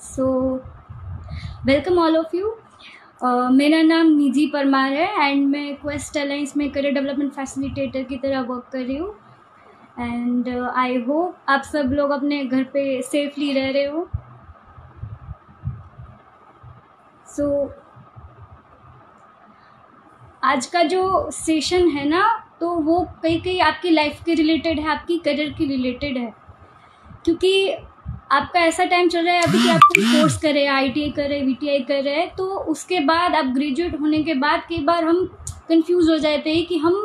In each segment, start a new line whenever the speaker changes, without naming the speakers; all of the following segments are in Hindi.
So welcome all of you. मेरा नाम निधि परमार है एंड मैं क्वेस्ट अलायंस में करियर डेवलपमेंट फैसिलिटेटर की तरह वर्क कर रही हूँ। एंड आई होप आप सब लोग अपने घर पे सेफली रह रहे हो। सो आज का जो सेशन है ना, तो वो कई आपकी लाइफ के रिलेटेड है, आपकी करियर के रिलेटेड है, क्योंकि आपका ऐसा टाइम चल रहा है अभी कि आप कोई कोर्स कर रहे हैं, ITI कर रहे हैं, VTI कर रहे हैं, तो उसके बाद आप ग्रेजुएट होने के बाद कई बार हम कंफ्यूज हो जाते हैं कि हम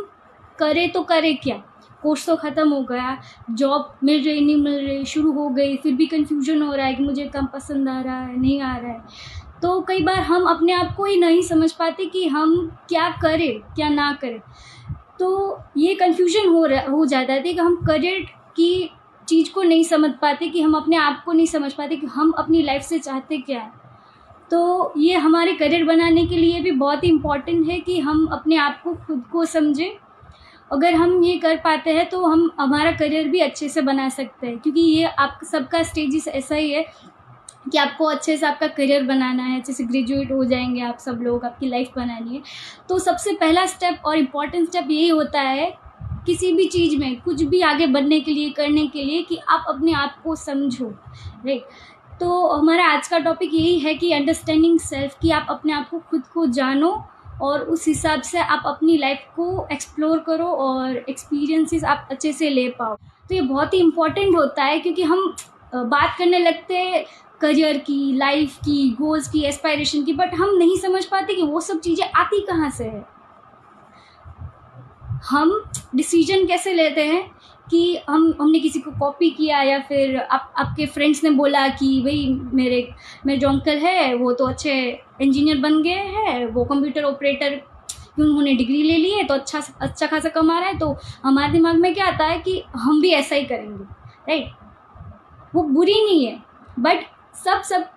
करें तो करें क्या। कोर्स तो ख़त्म हो गया, जॉब मिल रही नहीं मिल रही, शुरू हो गई, फिर भी कंफ्यूजन हो रहा है कि मुझे कम पसंद आ रहा है नहीं आ रहा है। तो कई बार हम अपने आप को ही नहीं समझ पाते कि हम क्या करें क्या ना करें। तो ये कंफ्यूजन हो जाता है कि हम करियर की चीज़ को नहीं समझ पाते, कि हम अपने आप को नहीं समझ पाते कि हम अपनी लाइफ से चाहते क्या है। तो ये हमारे करियर बनाने के लिए भी बहुत ही इम्पॉर्टेंट है कि हम अपने आप को खुद को समझें। अगर हम ये कर पाते हैं तो हम हमारा करियर भी अच्छे से बना सकते हैं, क्योंकि ये आप सबका स्टेजेस ऐसा ही है कि आपको अच्छे से आपका करियर बनाना है। अच्छे से ग्रेजुएट हो जाएंगे आप सब लोग, आपकी लाइफ बनानी है। तो सबसे पहला स्टेप और इम्पॉर्टेंट स्टेप यही होता है किसी भी चीज़ में, कुछ भी आगे बढ़ने के लिए, करने के लिए, कि आप अपने आप को समझो, राइट। तो हमारा आज का टॉपिक यही है कि अंडरस्टैंडिंग सेल्फ, कि आप अपने आप को खुद को जानो और उस हिसाब से आप अपनी लाइफ को एक्सप्लोर करो और एक्सपीरियंसेस आप अच्छे से ले पाओ। तो ये बहुत ही इम्पॉर्टेंट होता है, क्योंकि हम बात करने लगते हैं करियर की, लाइफ की, गोल्स की, एस्पायरेशन की, बट हम नहीं समझ पाते कि वो सब चीज़ें आती कहाँ से है। हम डिसीजन कैसे लेते हैं कि हमने किसी को कॉपी किया, या फिर आपके फ्रेंड्स ने बोला कि भाई मेरे जो अंकल है वो तो अच्छे इंजीनियर बन गए हैं, वो कंप्यूटर ऑपरेटर, उन्होंने डिग्री ले ली है तो अच्छा खासा कमा रहा है, तो हमारे दिमाग में क्या आता है कि हम भी ऐसा ही करेंगे, राइट। वो बुरी नहीं है, बट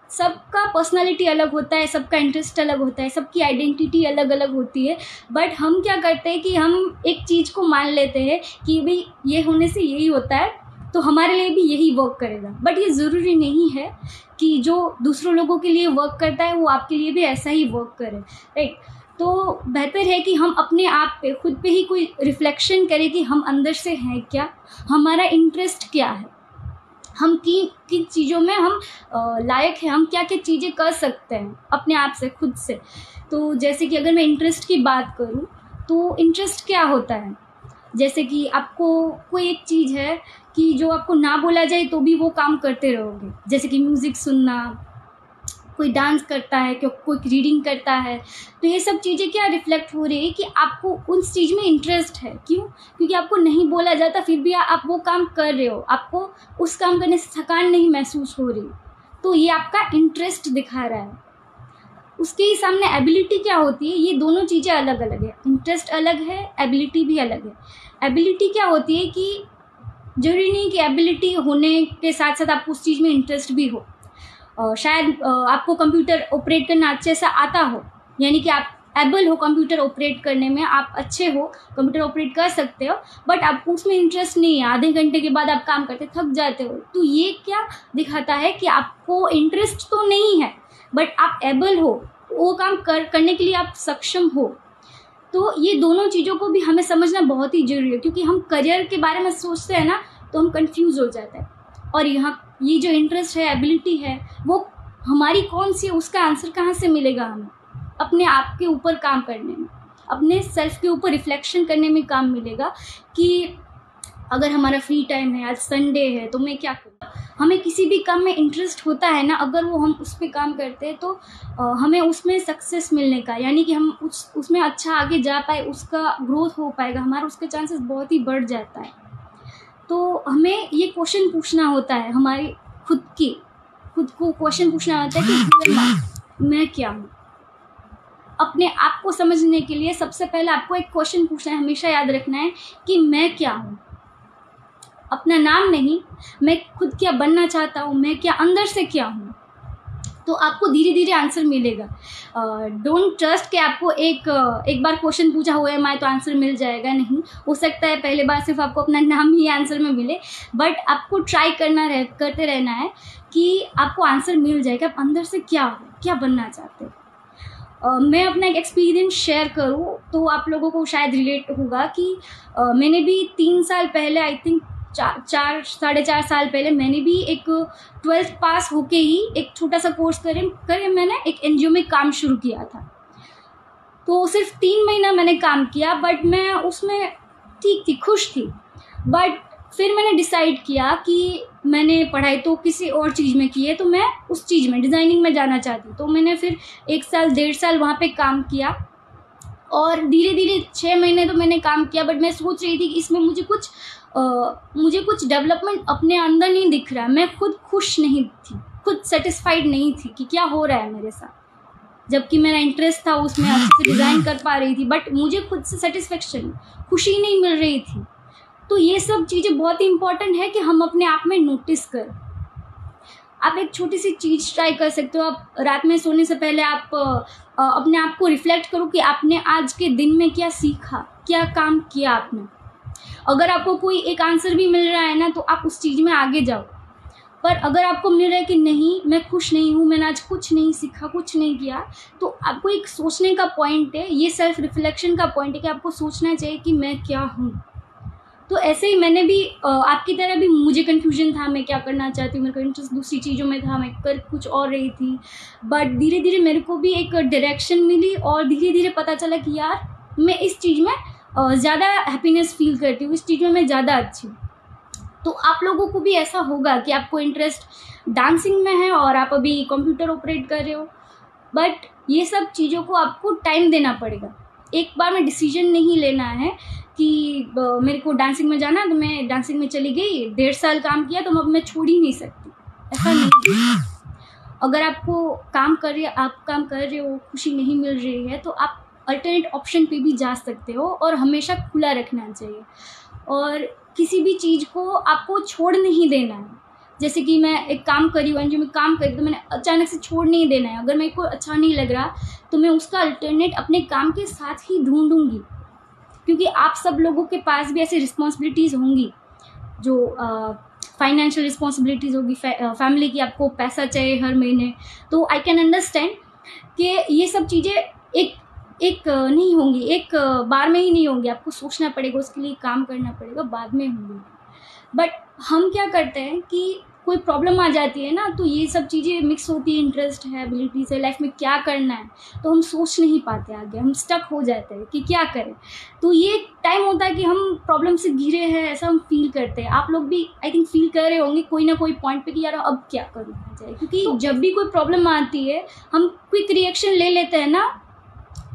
सबका पर्सनालिटी अलग होता है, सबका इंटरेस्ट अलग होता है, सबकी आइडेंटिटी अलग अलग होती है। बट हम क्या करते हैं कि हम एक चीज़ को मान लेते हैं कि भाई ये होने से यही होता है, तो हमारे लिए भी यही वर्क करेगा। बट ये ज़रूरी नहीं है कि जो दूसरों लोगों के लिए वर्क करता है वो आपके लिए भी ऐसा ही वर्क करे, राइट। तो बेहतर है कि हम अपने आप पे, खुद पे ही कोई रिफ्लेक्शन करें कि हम अंदर से हैं क्या, हमारा इंटरेस्ट क्या है, हम किन चीज़ों में हम लायक हैं, हम क्या क्या चीज़ें कर सकते हैं अपने आप से, खुद से। तो जैसे कि अगर मैं इंटरेस्ट की बात करूं, तो इंटरेस्ट क्या होता है, जैसे कि आपको कोई एक चीज़ है कि जो आपको ना बोला जाए तो भी वो काम करते रहोगे, जैसे कि म्यूज़िक सुनना, कोई डांस करता है, कोई रीडिंग करता है। तो ये सब चीज़ें क्या रिफ्लेक्ट हो रही है कि आपको उस चीज़ में इंटरेस्ट है। क्यों? क्योंकि आपको नहीं बोला जाता फिर भी आप वो काम कर रहे हो, आपको उस काम करने से थकान नहीं महसूस हो रही, तो ये आपका इंटरेस्ट दिखा रहा है। उसके ही सामने एबिलिटी क्या होती है, ये दोनों चीज़ें अलग अलग है। इंटरेस्ट अलग है, एबिलिटी भी अलग है। एबिलिटी क्या होती है कि जरूरी नहीं कि एबिलिटी होने के साथ साथ आपको उस चीज़ में इंटरेस्ट भी हो। शायद आपको कंप्यूटर ऑपरेट करना अच्छे से आता हो, यानी कि आप एबल हो कंप्यूटर ऑपरेट करने में, आप अच्छे हो, कंप्यूटर ऑपरेट कर सकते हो, बट आपको उसमें इंटरेस्ट नहीं है। आधे घंटे के बाद आप काम करते थक जाते हो। तो ये क्या दिखाता है कि आपको इंटरेस्ट तो नहीं है, बट आप एबल हो, वो काम करने के लिए आप सक्षम हो। तो ये दोनों चीज़ों को भी हमें समझना बहुत ही ज़रूरी है, क्योंकि हम करियर के बारे में सोचते हैं ना, तो हम कंफ्यूज हो जाते हैं। और यहाँ ये जो इंटरेस्ट है, एबिलिटी है, वो हमारी कौन सी है, उसका आंसर कहाँ से मिलेगा हमें? अपने आप के ऊपर काम करने में, अपने सेल्फ के ऊपर रिफ्लेक्शन करने में काम मिलेगा कि अगर हमारा फ्री टाइम है, आज संडे है, तो मैं क्या करूँ। हमें किसी भी काम में इंटरेस्ट होता है ना, अगर वो हम उस पर काम करते हैं तो हमें उसमें सक्सेस मिलने का, यानी कि हम उसमें अच्छा आगे जा पाए, उसका ग्रोथ हो पाएगा, हमारा उसके चांसेस बहुत ही बढ़ जाता है। तो हमें ये क्वेश्चन पूछना होता है, हमारी खुद को क्वेश्चन पूछना होता है कि मैं क्या हूँ। अपने आप को समझने के लिए सबसे पहले आपको एक क्वेश्चन पूछना है, हमेशा याद रखना है कि मैं क्या हूँ। अपना नाम नहीं, मैं खुद क्या बनना चाहता हूँ, मैं क्या अंदर से क्या हूँ। तो आपको धीरे धीरे आंसर मिलेगा। डोंट ट्रस्ट कि आपको एक बार क्वेश्चन पूछा हुआ है मैं तो आंसर मिल जाएगा, नहीं। हो सकता है पहले बार सिर्फ आपको अपना नाम ही आंसर में मिले, बट आपको ट्राई करते रहना है कि आपको आंसर मिल जाएगा। आप अंदर से क्या बनना चाहते हो। मैं अपना एक एक्सपीरियंस शेयर करूँ तो आप लोगों को शायद रिलेट होगा कि मैंने भी 3 साल पहले, आई थिंक 4 साल पहले, मैंने भी एक 12th पास होके ही एक छोटा सा कोर्स करे मैंने एक NGO में काम शुरू किया था। तो सिर्फ 3 महीना मैंने काम किया, बट मैं उसमें ठीक थी, खुश थी। बट फिर मैंने डिसाइड किया कि मैंने पढ़ाई तो किसी और चीज़ में की है, तो मैं उस चीज़ में डिज़ाइनिंग में जाना चाहती। तो मैंने फिर 1 साल 1.5 साल वहाँ पे काम किया और धीरे धीरे 6 महीने तो मैंने काम किया, बट मैं सोच रही थी कि इसमें मुझे कुछ डेवलपमेंट अपने अंदर नहीं दिख रहा है। मैं खुद खुश नहीं थी, खुद सेटिस्फाइड नहीं थी कि क्या हो रहा है मेरे साथ, जबकि मेरा इंटरेस्ट था उसमें, अच्छे से डिज़ाइन कर पा रही थी, बट मुझे खुद से सेटिस्फेक्शन, खुशी नहीं मिल रही थी। तो ये सब चीज़ें बहुत ही इंपॉर्टेंट है कि हम अपने आप में नोटिस करें। आप एक छोटी सी चीज़ ट्राई कर सकते हो। आप रात में सोने से पहले आप अपने आप को रिफ्लेक्ट करो कि आपने आज के दिन में क्या सीखा, क्या काम किया आपने। अगर आपको कोई एक आंसर भी मिल रहा है ना, तो आप उस चीज़ में आगे जाओ। पर अगर आपको मिल रहा है कि नहीं, मैं खुश नहीं हूँ, मैंने आज कुछ नहीं सीखा, कुछ नहीं किया, तो आपको एक सोचने का पॉइंट है, ये सेल्फ रिफ्लेक्शन का पॉइंट है कि आपको सोचना चाहिए कि मैं क्या हूँ। तो ऐसे ही मैंने भी आपकी तरह भी, मुझे कन्फ्यूजन था मैं क्या करना चाहती हूँ, मेरे को इंटरेस्ट दूसरी चीज़ों में था, मैं कर कुछ और रही थी। बट धीरे धीरे मेरे को भी एक डायरेक्शन मिली और धीरे धीरे पता चला कि यार मैं इस चीज़ में ज़्यादा हैप्पीनेस फील करती हूँ, इस चीज़ में मैं ज़्यादा अच्छी हूँ। तो आप लोगों को भी ऐसा होगा कि आपको इंटरेस्ट डांसिंग में है और आप अभी कंप्यूटर ऑपरेट कर रहे हो, बट ये सब चीज़ों को आपको टाइम देना पड़ेगा। एक बार में डिसीजन नहीं लेना है कि मेरे को डांसिंग में जाना है तो मैं डांसिंग में चली गई, 1.5 साल काम किया तो अब मैं छोड़ ही नहीं सकती, ऐसा नहीं। अगर आपको आप काम कर रहे हो, खुशी नहीं मिल रही है, तो आप अल्टरनेट ऑप्शन पे भी जा सकते हो और हमेशा खुला रखना चाहिए। और किसी भी चीज़ को आपको छोड़ नहीं देना है। जैसे कि मैं एक काम करी हूँ, जो मैं काम करी, तो मैंने अचानक से छोड़ नहीं देना है। अगर मेरे को अच्छा नहीं लग रहा तो मैं उसका अल्टरनेट अपने काम के साथ ही ढूंढूंगी, क्योंकि आप सब लोगों के पास भी ऐसी रिस्पॉन्सिबिलिटीज़ होंगी, जो फाइनेंशियल रिस्पॉन्सिबिलिटीज़ होगी, फैमिली की, आपको पैसा चाहिए हर महीने। तो आई कैन अंडरस्टैंड कि ये सब चीज़ें एक नहीं होंगी, एक बार में ही नहीं होंगी, आपको सोचना पड़ेगा, उसके लिए काम करना पड़ेगा, बाद में होंगी। बट हम क्या करते हैं कि कोई प्रॉब्लम आ जाती है ना, तो ये सब चीज़ें मिक्स होती है, इंटरेस्ट है, एबिलिटीज़ है, लाइफ में क्या करना है, तो हम सोच नहीं पाते आगे, हम स्टक हो जाते हैं कि क्या करें। तो ये टाइम होता है कि हम प्रॉब्लम से घिरे हैं, ऐसा हम फील करते हैं। आप लोग भी आई थिंक फील कर रहे होंगे कोई ना कोई पॉइंट पे कि यार अब क्या करना चाहिए, क्योंकि तो जब भी कोई प्रॉब्लम आती है हम क्विक रिएक्शन ले लेते हैं ना,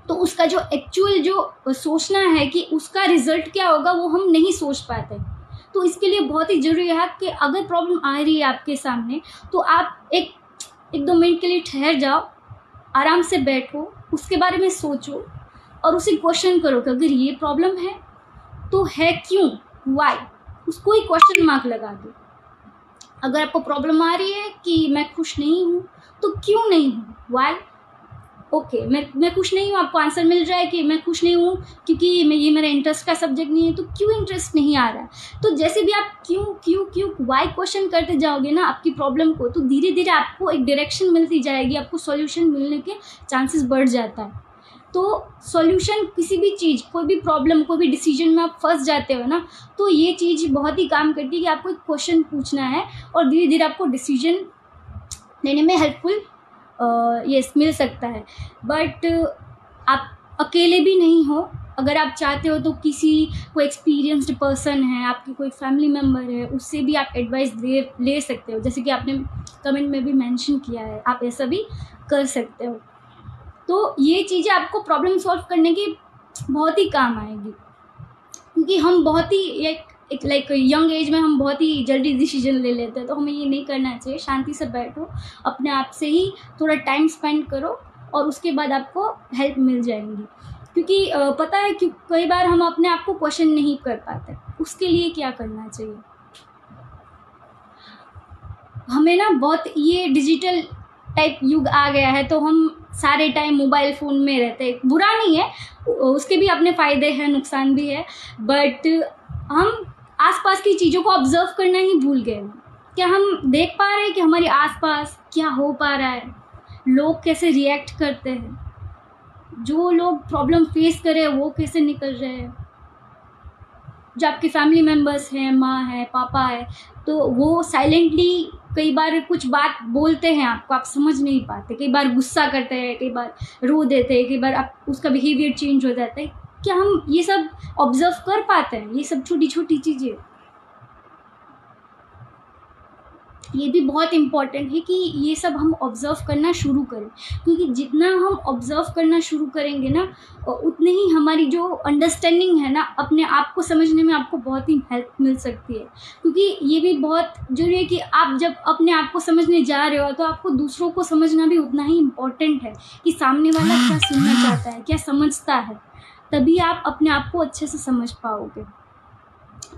तो उसका जो एक्चुअल जो सोचना है कि उसका रिजल्ट क्या होगा, वो हम नहीं सोच पाते। तो इसके लिए बहुत ही ज़रूरी है कि अगर प्रॉब्लम आ रही है आपके सामने, तो आप एक 2 मिनट के लिए ठहर जाओ, आराम से बैठो, उसके बारे में सोचो और उसे क्वेश्चन करो कि अगर ये प्रॉब्लम है तो है क्यों, वाई, उसको ही क्वेश्चन मार्क लगा दो। अगर आपको प्रॉब्लम आ रही है कि मैं खुश नहीं हूँ, तो क्यों नहीं हूँ, वाई, ओके, मैं खुश नहीं हूँ, आपको आंसर मिल रहा है कि मैं खुश नहीं हूँ क्योंकि ये मेरा इंटरेस्ट का सब्जेक्ट नहीं है। तो क्यों इंटरेस्ट नहीं आ रहा है, तो जैसे भी आप क्यों वाई क्वेश्चन करते जाओगे ना आपकी प्रॉब्लम को, तो धीरे धीरे आपको एक डायरेक्शन मिलती जाएगी, आपको सॉल्यूशन मिलने के चांसेस बढ़ जाता है। तो सॉल्यूशन किसी भी चीज़, कोई भी प्रॉब्लम, कोई भी डिसीजन में आप फंस जाते हो ना, तो ये चीज़ बहुत ही काम करती है कि आपको एक क्वेश्चन पूछना है और धीरे धीरे आपको डिसीजन लेने में हेल्पफुल यस मिल सकता है। बट आप अकेले भी नहीं हो, अगर आप चाहते हो तो कोई एक्सपीरियंस्ड पर्सन है, आपकी कोई फैमिली मेम्बर है, उससे भी आप एडवाइस ले सकते हो, जैसे कि आपने कमेंट में भी मेंशन किया है, आप ऐसा भी कर सकते हो। तो ये चीज़ें आपको प्रॉब्लम सॉल्व करने की बहुत ही काम आएगी, क्योंकि हम बहुत ही एक लाइक यंग एज में हम बहुत ही जल्दी डिसीजन ले लेते हैं, तो हमें ये नहीं करना चाहिए। शांति से बैठो, अपने आप से ही थोड़ा टाइम स्पेंड करो और उसके बाद आपको हेल्प मिल जाएंगी। क्योंकि पता है कि कई बार हम अपने आप को क्वेश्चन नहीं कर पाते, उसके लिए क्या करना चाहिए, हमें ना बहुत ये डिजिटल टाइप युग आ गया है, तो हम सारे टाइम मोबाइल फ़ोन में रहते हैं। बुरा नहीं है, उसके भी अपने फ़ायदे हैं, नुकसान भी है, बट हम आसपास की चीज़ों को ऑब्ज़र्व करना ही भूल गए हैं। क्या हम देख पा रहे हैं कि हमारे आसपास क्या हो पा रहा है, लोग कैसे रिएक्ट करते हैं, जो लोग प्रॉब्लम फेस कर रहे हैं वो कैसे निकल रहे हैं, जो आपके फैमिली मेम्बर्स हैं, माँ है, पापा है, तो वो साइलेंटली कई बार कुछ बात बोलते हैं आपको, आप समझ नहीं पाते, कई बार गुस्सा करते हैं, कई बार रो देते हैं, कई बार आप उसका बिहेवियर चेंज हो जाता है। क्या हम ये सब ऑब्जर्व कर पाते हैं? ये सब छोटी छोटी चीज़ें, ये भी बहुत इम्पॉर्टेंट है कि ये सब हम ऑब्ज़र्व करना शुरू करें, क्योंकि जितना हम ऑब्ज़र्व करना शुरू करेंगे ना, उतने ही हमारी जो अंडरस्टैंडिंग है ना, अपने आप को समझने में आपको बहुत ही हेल्प मिल सकती है। क्योंकि ये भी बहुत ज़रूरी है कि आप जब अपने आप को समझने जा रहे हो तो आपको दूसरों को समझना भी उतना ही इम्पॉर्टेंट है कि सामने वाला क्या सुनना चाहता है, क्या समझता है, तभी आप अपने आप को अच्छे से समझ पाओगे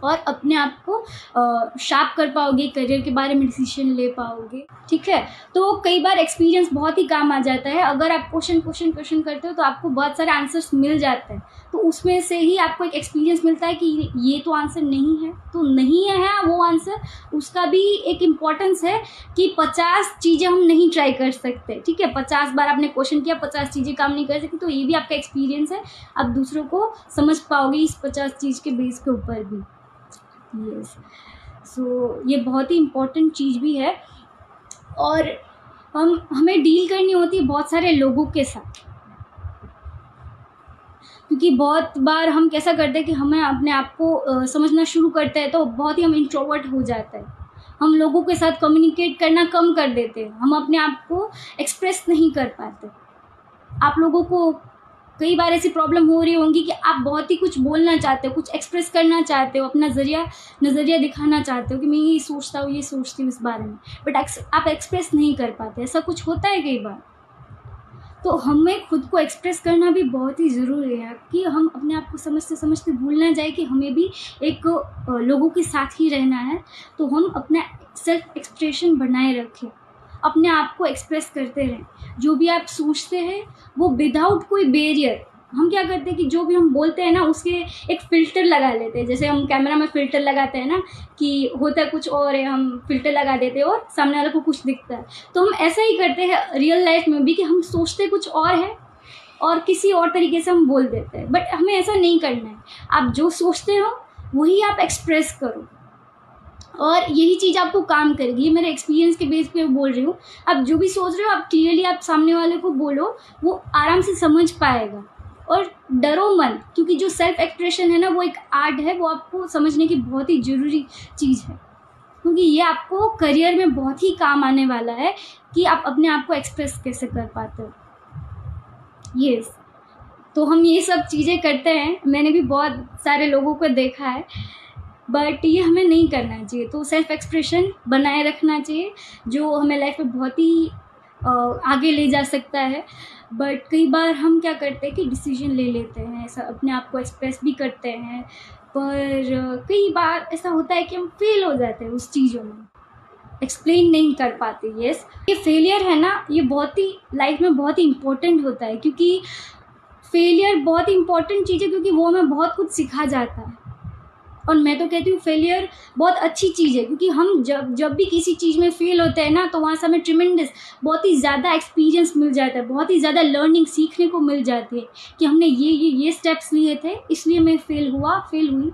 और अपने आप को शार्प कर पाओगे, करियर के बारे में डिसीजन ले पाओगे। ठीक है, तो कई बार एक्सपीरियंस बहुत ही काम आ जाता है। अगर आप क्वेश्चन करते हो तो आपको बहुत सारे आंसर्स मिल जाते हैं, तो उसमें से ही आपको एक एक्सपीरियंस मिलता है कि ये तो आंसर नहीं है, तो नहीं है वो आंसर, उसका भी एक इम्पॉर्टेंस है कि 50 चीज़ें हम नहीं ट्राई कर सकते। ठीक है, 50 बार आपने क्वेश्चन किया, 50 चीज़ें काम नहीं कर सकती, तो ये भी आपका एक्सपीरियंस है, आप दूसरों को समझ पाओगे इस 50 चीज़ के बेस के ऊपर भी। यस, सो ये बहुत ही इम्पोर्टेंट चीज़ भी है। और हमें डील करनी होती है बहुत सारे लोगों के साथ, क्योंकि बहुत बार हम कैसा करते हैं कि हमें अपने आप को समझना शुरू करते हैं तो बहुत ही हम इंट्रोवर्ट हो जाते हैं, हम लोगों के साथ कम्युनिकेट करना कम कर देते हैं, हम अपने आप को एक्सप्रेस नहीं कर पाते। आप लोगों को कई बार ऐसी प्रॉब्लम हो रही होंगी कि आप बहुत ही कुछ बोलना चाहते हो, कुछ एक्सप्रेस करना चाहते हो, अपना नज़रिया दिखाना चाहते हो कि मैं ये सोचता हूँ, ये सोचती हूँ इस बारे में, बट आप एक्सप्रेस नहीं कर पाते। ऐसा कुछ होता है कई बार, तो हमें खुद को एक्सप्रेस करना भी बहुत ही ज़रूरी है कि हम अपने आप को समझते समझते भूल ना जाए कि हमें भी एक लोगों के साथ ही रहना है। तो हम अपना सेल्फ एक्सप्रेशन बनाए रखें, अपने आप को एक्सप्रेस करते रहें, जो भी आप सोचते हैं वो विदाउट कोई बैरियर। हम क्या करते हैं कि जो भी हम बोलते हैं ना उसके एक फ़िल्टर लगा लेते हैं, जैसे हम कैमरा में फ़िल्टर लगाते हैं ना कि होता कुछ और है, हम फ़िल्टर लगा देते हैं और सामने वाले को कुछ दिखता है। तो हम ऐसा ही करते हैं रियल लाइफ में भी कि हम सोचते कुछ और है और किसी और तरीके से हम बोल देते हैं, बट हमें ऐसा नहीं करना है। आप जो सोचते हो वही आप एक्सप्रेस करो और यही चीज़ आपको काम करेगी। ये मेरे एक्सपीरियंस के बेस पे बोल रही हूँ। आप जो भी सोच रहे हो आप क्लियरली आप सामने वाले को बोलो, वो आराम से समझ पाएगा। और डरो मत, क्योंकि जो सेल्फ एक्सप्रेशन है ना वो एक आर्ट है, वो आपको समझने की बहुत ही ज़रूरी चीज़ है, क्योंकि ये आपको करियर में बहुत ही काम आने वाला है कि आप अपने आप को एक्सप्रेस कैसे कर पाते हो। यस, तो हम ये सब चीज़ें करते हैं, मैंने भी बहुत सारे लोगों को देखा है, बट ये हमें नहीं करना चाहिए। तो सेल्फ एक्सप्रेशन बनाए रखना चाहिए, जो हमें लाइफ में बहुत ही आगे ले जा सकता है। बट कई बार हम क्या करते हैं कि डिसीजन ले लेते हैं, ऐसा अपने आप को एक्सप्रेस भी करते हैं, पर कई बार ऐसा होता है कि हम फेल हो जाते हैं उस चीज़ों में, एक्सप्लेन नहीं कर पाते। यस, ये फेलियर है ना, ये बहुत ही लाइफ में बहुत ही इम्पोर्टेंट होता है, क्योंकि फेलियर बहुत ही इम्पोर्टेंट चीज़ है, क्योंकि वो हमें बहुत कुछ सिखा जाता है। और मैं तो कहती हूँ फेलियर बहुत अच्छी चीज़ है, क्योंकि हम जब भी किसी चीज़ में फ़ेल होते हैं ना, तो वहाँ से हमें ट्रिमेंडस बहुत ही ज़्यादा एक्सपीरियंस मिल जाता है, बहुत ही ज़्यादा लर्निंग सीखने को मिल जाती है कि हमने ये स्टेप्स लिए थे, इसलिए मैं फेल हुई।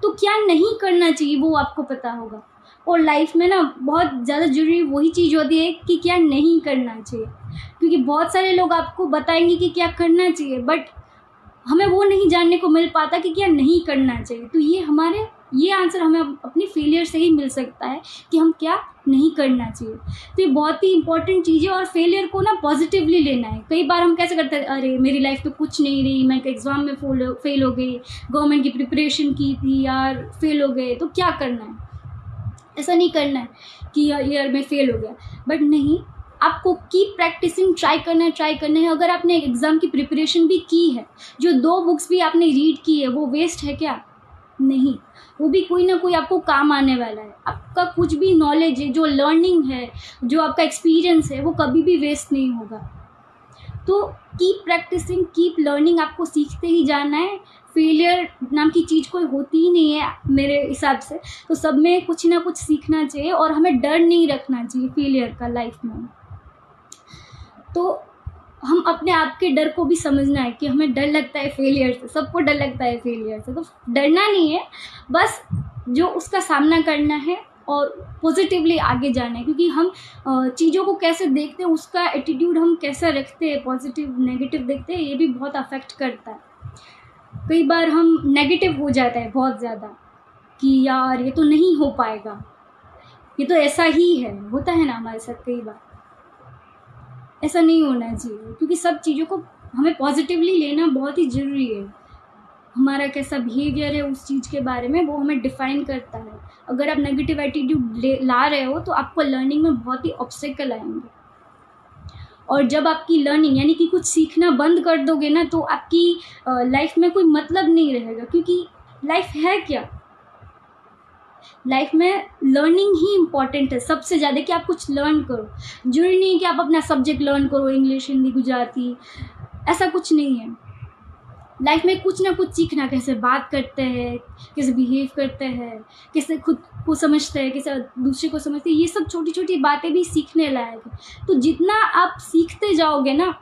तो क्या नहीं करना चाहिए वो आपको पता होगा। और लाइफ में ना बहुत ज़्यादा ज़रूरी वही चीज़ होती है कि क्या नहीं करना चाहिए, क्योंकि बहुत सारे लोग आपको बताएंगे कि क्या करना चाहिए, बट हमें वो नहीं जानने को मिल पाता कि क्या नहीं करना चाहिए। तो ये आंसर हमें अपनी फेलियर से ही मिल सकता है कि हम क्या नहीं करना चाहिए। तो ये बहुत ही इंपॉर्टेंट चीज़ है, और फेलियर को ना पॉजिटिवली लेना है। कई बार हम कैसे करते हैं, अरे मेरी लाइफ तो कुछ नहीं रही, मैं एग्ज़ाम में फेल हो गई, गवर्नमेंट की प्रिपरेशन की थी यार, फेल हो गए, तो क्या करना है। ऐसा नहीं करना है कि यार मैं फेल हो गया, बट नहीं, आपको कीप प्रैक्टिसिंग, ट्राई करना है। अगर आपने एग्ज़ाम की प्रिपरेशन भी की है, जो 2 बुक्स भी आपने रीड की है, वो वेस्ट है क्या? नहीं, वो भी कोई ना कोई आपको काम आने वाला है। आपका कुछ भी नॉलेज है, जो लर्निंग है, जो आपका एक्सपीरियंस है, वो कभी भी वेस्ट नहीं होगा। तो कीप प्रैक्टिसिंग, कीप लर्निंग, आपको सीखते ही जाना है। फेलियर नाम की चीज़ कोई होती ही नहीं है मेरे हिसाब से। तो सब में कुछ ना कुछ सीखना चाहिए और हमें डर नहीं रखना चाहिए फेलियर का लाइफ में। तो हम अपने आप के डर को भी समझना है कि हमें डर लगता है फेलियर से, सबको डर लगता है फेलियर से। तो डरना नहीं है, बस जो उसका सामना करना है और पॉजिटिवली आगे जाना है। क्योंकि हम चीज़ों को कैसे देखते हैं, उसका एटीट्यूड हम कैसा रखते हैं, पॉजिटिव नेगेटिव देखते हैं, ये भी बहुत अफेक्ट करता है। कई बार हम नेगेटिव हो जाता है बहुत ज़्यादा कि यार ये तो नहीं हो पाएगा, ये तो ऐसा ही है, होता है ना हमारे साथ कई बार। ऐसा नहीं होना चाहिए, क्योंकि सब चीज़ों को हमें पॉजिटिवली लेना बहुत ही ज़रूरी है। हमारा कैसा बिहेवियर है उस चीज़ के बारे में, वो हमें डिफ़ाइन करता है। अगर आप नेगेटिव एटीट्यूड ला रहे हो तो आपको लर्निंग में बहुत ही ऑब्स्टेकल आएंगे। और जब आपकी लर्निंग यानी कि कुछ सीखना बंद कर दोगे ना, तो आपकी लाइफ में कोई मतलब नहीं रहेगा। क्योंकि लाइफ है क्या, लाइफ में लर्निंग ही इम्पॉर्टेंट है सबसे ज़्यादा, कि आप कुछ लर्न करो। जरूरी नहीं कि आप अपना सब्जेक्ट लर्न करो, इंग्लिश, हिंदी, गुजराती, ऐसा कुछ नहीं है। लाइफ में कुछ ना कुछ सीखना, कैसे बात करते हैं, कैसे बिहेव करते हैं, कैसे खुद को समझते हैं, कैसे दूसरे को समझते हैं, ये सब छोटी छोटी बातें भी सीखने लायक है। तो जितना आप सीखते जाओगे ना,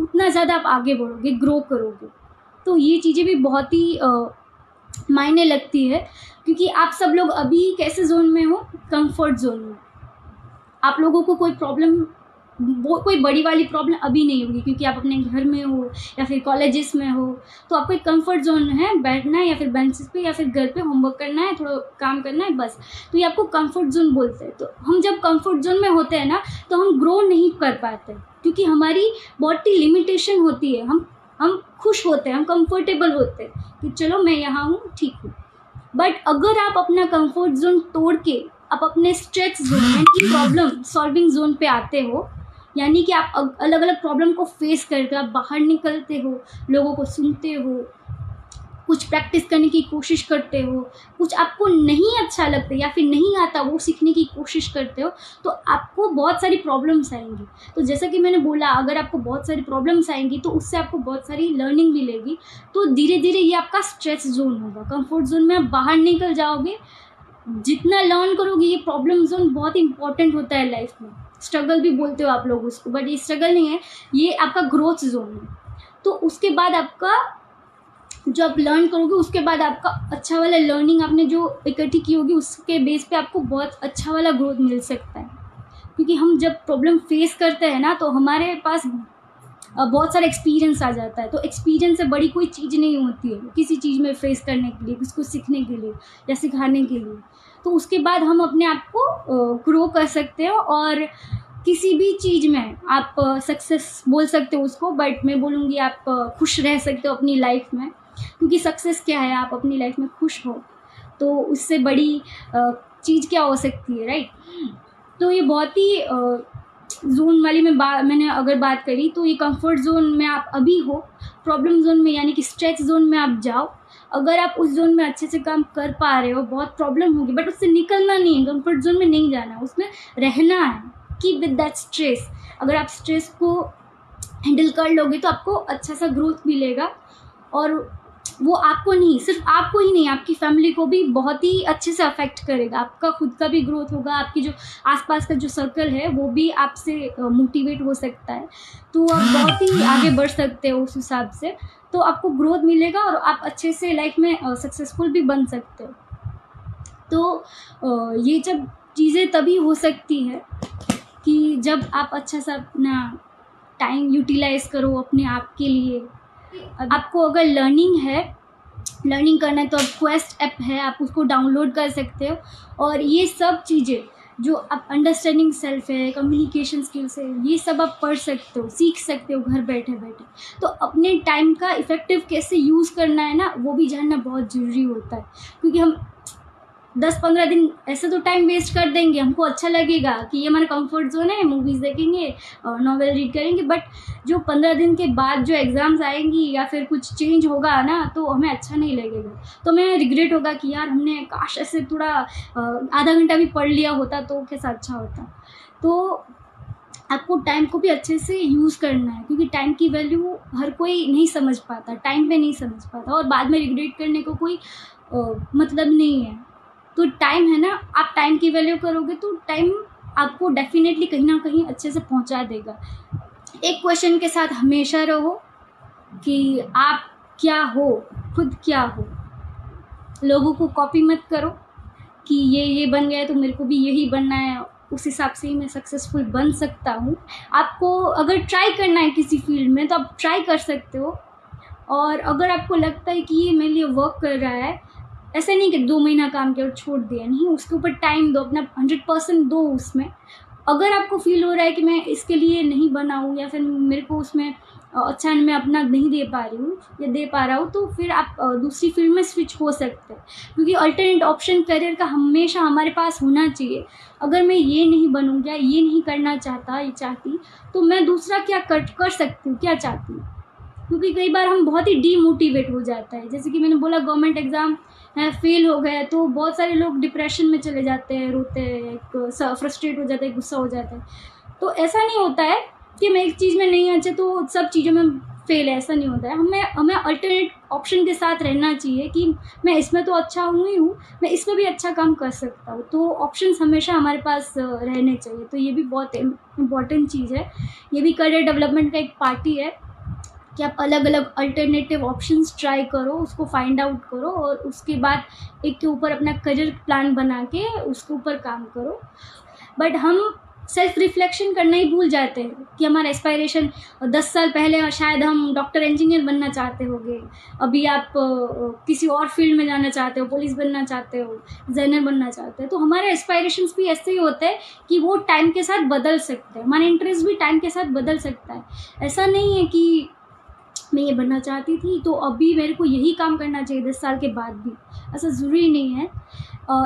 उतना ज़्यादा आप आगे बढ़ोगे, ग्रो करोगे। तो ये चीज़ें भी बहुत ही मायने लगती है। क्योंकि आप सब लोग अभी कैसे जोन में हो, कंफर्ट जोन में। आप लोगों को कोई प्रॉब्लम, वो कोई बड़ी वाली प्रॉब्लम अभी नहीं होगी, क्योंकि आप अपने घर में हो या फिर कॉलेजेस में हो। तो आपको एक कंफर्ट जोन है, बैठना है या फिर बेंचेस पे या फिर घर पे होमवर्क करना है, थोड़ा काम करना है, बस। तो ये आपको कंफर्ट जोन बोलते हैं। तो हम जब कंफर्ट जोन में होते हैं ना, तो हम ग्रो नहीं कर पाते, क्योंकि हमारी बॉडी लिमिटेशन होती है। हम खुश होते हैं, हम कंफर्टेबल होते हैं कि चलो मैं यहाँ हूँ, ठीक हूँ। बट अगर आप अपना कंफर्ट जोन तोड़ के आप अपने स्ट्रेच जोन यानी कि प्रॉब्लम सॉल्विंग जोन पे आते हो, यानी कि आप अलग अलग प्रॉब्लम को फेस करके आप बाहर निकलते हो, लोगों को सुनते हो, कुछ प्रैक्टिस करने की कोशिश करते हो, कुछ आपको नहीं अच्छा लगता या फिर नहीं आता वो सीखने की कोशिश करते हो, तो आपको बहुत सारी प्रॉब्लम्स आएंगी। तो जैसा कि मैंने बोला, अगर आपको बहुत सारी प्रॉब्लम्स आएंगी तो उससे आपको बहुत सारी लर्निंग मिलेगी। तो धीरे धीरे ये आपका स्ट्रेच जोन होगा, कंफर्ट जोन में आप बाहर निकल जाओगे। जितना लर्न करोगे, ये प्रॉब्लम जोन बहुत इंपॉर्टेंट होता है लाइफ में। स्ट्रगल भी बोलते हो आप लोग उसको, बट ये स्ट्रगल नहीं है, ये आपका ग्रोथ जोन है। तो उसके बाद आपका जो आप लर्न करोगे, उसके बाद आपका अच्छा वाला लर्निंग आपने जो इकट्ठी की होगी, उसके बेस पे आपको बहुत अच्छा वाला ग्रोथ मिल सकता है। क्योंकि हम जब प्रॉब्लम फेस करते हैं ना, तो हमारे पास बहुत सारा एक्सपीरियंस आ जाता है। तो एक्सपीरियंस से बड़ी कोई चीज़ नहीं होती है किसी चीज़ में फेस करने के लिए, किसको सीखने के लिए या सिखाने के लिए। तो उसके बाद हम अपने आप को ग्रो कर सकते हो, और किसी भी चीज़ में आप सक्सेस बोल सकते हो उसको, बट मैं बोलूँगी आप खुश रह सकते हो अपनी लाइफ में। क्योंकि सक्सेस क्या है, आप अपनी लाइफ में खुश हो, तो उससे बड़ी चीज़ क्या हो सकती है, राइट। तो ये बहुत ही जोन वाली मैंने अगर बात करी, तो ये कंफर्ट जोन में आप अभी हो, प्रॉब्लम जोन में यानी कि स्ट्रेच जोन में आप जाओ। अगर आप उस जोन में अच्छे से काम कर पा रहे हो, बहुत प्रॉब्लम होगी, बट उससे निकलना नहीं है, कंफर्ट जोन में नहीं जाना, उसमें रहना है। Keep with that stress. अगर आप स्ट्रेस को हैंडल कर लोगे तो आपको अच्छा सा ग्रोथ मिलेगा, और वो आपको नहीं, सिर्फ आपको ही नहीं, आपकी फैमिली को भी बहुत ही अच्छे से अफेक्ट करेगा। आपका खुद का भी ग्रोथ होगा, आपकी जो आसपास का जो सर्कल है वो भी आपसे मोटिवेट हो सकता है। तो आप बहुत ही आगे बढ़ सकते हो उस हिसाब से। तो आपको ग्रोथ मिलेगा और आप अच्छे से लाइफ में सक्सेसफुल भी बन सकते हो। तो ये जब चीज़ें तभी हो सकती है कि जब आप अच्छा सा अपना टाइम यूटिलाइज़ करो अपने आप के लिए। आपको अगर लर्निंग करना है तो अब क्वेस्ट ऐप है, आप उसको डाउनलोड कर सकते हो। और ये सब चीज़ें जो आप अंडरस्टैंडिंग सेल्फ है, कम्युनिकेशन स्किल्स है, ये सब आप पढ़ सकते हो, सीख सकते हो घर बैठे बैठे। तो अपने टाइम का इफ़ेक्टिव कैसे यूज़ करना है ना, वो भी जानना बहुत ज़रूरी होता है। क्योंकि हम 10-15 दिन ऐसे तो टाइम वेस्ट कर देंगे, हमको अच्छा लगेगा कि ये हमारा कंफर्ट जोन है, मूवीज़ देखेंगे और नॉवेल रीड करेंगे, बट जो 15 दिन के बाद जो एग्ज़ाम्स आएंगी या फिर कुछ चेंज होगा ना, तो हमें अच्छा नहीं लगेगा। तो हमें रिग्रेट होगा कि यार हमने काश ऐसे थोड़ा आधा घंटा भी पढ़ लिया होता तो कैसा अच्छा होता। तो आपको टाइम को भी अच्छे से यूज़ करना है, क्योंकि टाइम की वैल्यू हर कोई नहीं समझ पाता, टाइम पे नहीं समझ पाता, और बाद में रिग्रेट करने को कोई मतलब नहीं है। तो टाइम है ना, आप टाइम की वैल्यू करोगे तो टाइम आपको डेफिनेटली कहीं ना कहीं अच्छे से पहुंचा देगा। एक क्वेश्चन के साथ हमेशा रहो कि आप क्या हो, खुद क्या हो। लोगों को कॉपी मत करो कि ये बन गया तो मेरे को भी यही बनना है, उस हिसाब से ही मैं सक्सेसफुल बन सकता हूँ। आपको अगर ट्राई करना है किसी फील्ड में तो आप ट्राई कर सकते हो, और अगर आपको लगता है कि ये मेरे लिए वर्क कर रहा है, ऐसा नहीं कि 2 महीना काम किया और छोड़ दिया, नहीं, उसके ऊपर टाइम दो, अपना 100% दो उसमें। अगर आपको फील हो रहा है कि मैं इसके लिए नहीं बना हूँ या फिर मेरे को उसमें अच्छा मैं अपना नहीं दे पा रही हूँ या दे पा रहा हूँ, तो फिर आप दूसरी फील्ड में स्विच हो सकते हैं, क्योंकि अल्टरनेट ऑप्शन करियर का हमेशा हमारे पास होना चाहिए। अगर मैं ये नहीं बनूँ या ये नहीं करना चाहता या चाहती, तो मैं दूसरा क्या कर सकती हूँ, क्या चाहती हूँ। क्योंकि कई बार हम बहुत ही डीमोटिवेट हो जाता है, जैसे कि मैंने बोला गवर्नमेंट एग्ज़ाम फेल हो गया तो बहुत सारे लोग डिप्रेशन में चले जाते हैं, रोते हैं, फ्रस्ट्रेट हो जाते हैं, गुस्सा हो जाता है। तो ऐसा नहीं होता है कि मैं एक चीज़ में नहीं अच्छे तो सब चीज़ों में फेल है, ऐसा नहीं होता है। हमें अल्टरनेट ऑप्शन के साथ रहना चाहिए कि मैं इसमें तो अच्छा हुई हूँ, मैं इसमें भी अच्छा काम कर सकता हूँ। तो ऑप्शंस हमेशा हमारे पास रहने चाहिए। तो ये भी बहुत इम्पॉर्टेंट चीज़ है, ये भी करियर डेवलपमेंट का एक पार्ट ही है कि आप अलग अलग अल्टरनेटिव ऑप्शंस ट्राई करो, उसको फाइंड आउट करो, और उसके बाद एक के ऊपर अपना करियर प्लान बना के उसके ऊपर काम करो। बट हम सेल्फ रिफ्लेक्शन करना ही भूल जाते हैं कि हमारा एस्पायरेशन 10 साल पहले शायद हम डॉक्टर इंजीनियर बनना चाहते होंगे, अभी आप किसी और फील्ड में जाना चाहते हो, पुलिस बनना चाहते हो, डिज़ाइनर बनना चाहते हो। तो हमारे एस्पायरेशंस भी ऐसे ही होते हैं कि वो टाइम के साथ बदल सकते हैं, हमारा इंटरेस्ट भी टाइम के साथ बदल सकता है। ऐसा नहीं है कि मैं ये बनना चाहती थी तो अभी मेरे को यही काम करना चाहिए 10 साल के बाद भी, ऐसा ज़रूरी नहीं है।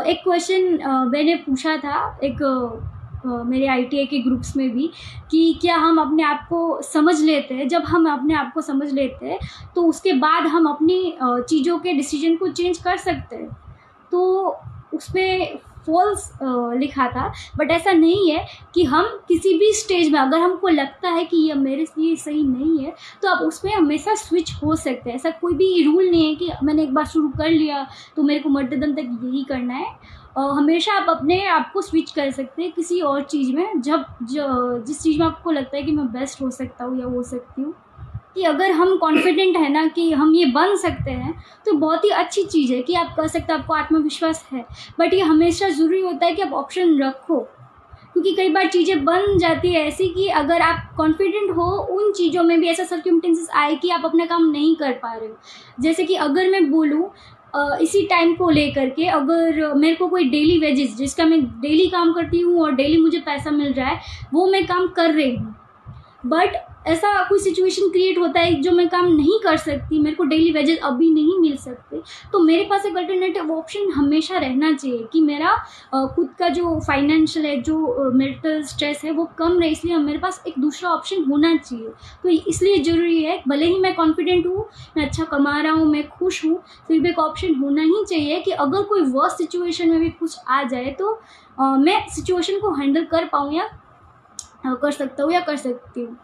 एक क्वेश्चन मैंने पूछा था मेरे ITI के ग्रुप्स में भी, कि क्या हम अपने आप को समझ लेते हैं, जब हम अपने आप को समझ लेते हैं तो उसके बाद हम अपनी चीज़ों के डिसीजन को चेंज कर सकते हैं। तो उसमें फॉल्स लिखा था, बट ऐसा नहीं है कि हम किसी भी स्टेज में अगर हमको लगता है कि ये मेरे लिए सही नहीं है तो आप उसमें हमेशा स्विच हो सकते हैं। ऐसा कोई भी रूल नहीं है कि मैंने एक बार शुरू कर लिया तो मेरे को मरते दम तक यही करना है। हमेशा आप अपने आप को स्विच कर सकते हैं किसी और चीज़ में, जिस चीज़ में आपको लगता है कि मैं बेस्ट हो सकता हूँ या हो सकती हूँ। कि अगर हम कॉन्फिडेंट है ना कि हम ये बन सकते हैं तो बहुत ही अच्छी चीज़ है कि आप कर सकते हैं, आपको आत्मविश्वास है। बट ये हमेशा ज़रूरी होता है कि आप ऑप्शन रखो, क्योंकि कई बार चीज़ें बन जाती है ऐसी कि अगर आप कॉन्फिडेंट हो उन चीज़ों में भी ऐसा सर्कमस्टेंसेस आए कि आप अपना काम नहीं कर पा रहे हो। जैसे कि अगर मैं बोलूँ इसी टाइम को लेकर के, अगर मेरे को कोई डेली वेजेस जिसका मैं डेली काम करती हूँ और डेली मुझे पैसा मिल रहा है वो मैं काम कर रही हूँ, बट ऐसा कोई सिचुएशन क्रिएट होता है जो मैं काम नहीं कर सकती, मेरे को डेली वेजेस अभी नहीं मिल सकते, तो मेरे पास एक अल्टरनेटिव ऑप्शन हमेशा रहना चाहिए कि मेरा खुद का जो फाइनेंशियल है, जो मेंटल स्ट्रेस है वो कम रहे, इसलिए मेरे पास एक दूसरा ऑप्शन होना चाहिए। तो इसलिए ज़रूरी है, भले ही मैं कॉन्फिडेंट हूँ, मैं अच्छा कमा रहा हूँ, मैं खुश हूँ, फिर भी एक ऑप्शन होना ही चाहिए कि अगर कोई वर्स्ट सिचुएशन में भी कुछ आ जाए तो मैं सिचुएशन को हैंडल कर पाऊँ या कर सकता हूँ या कर सकती हूँ।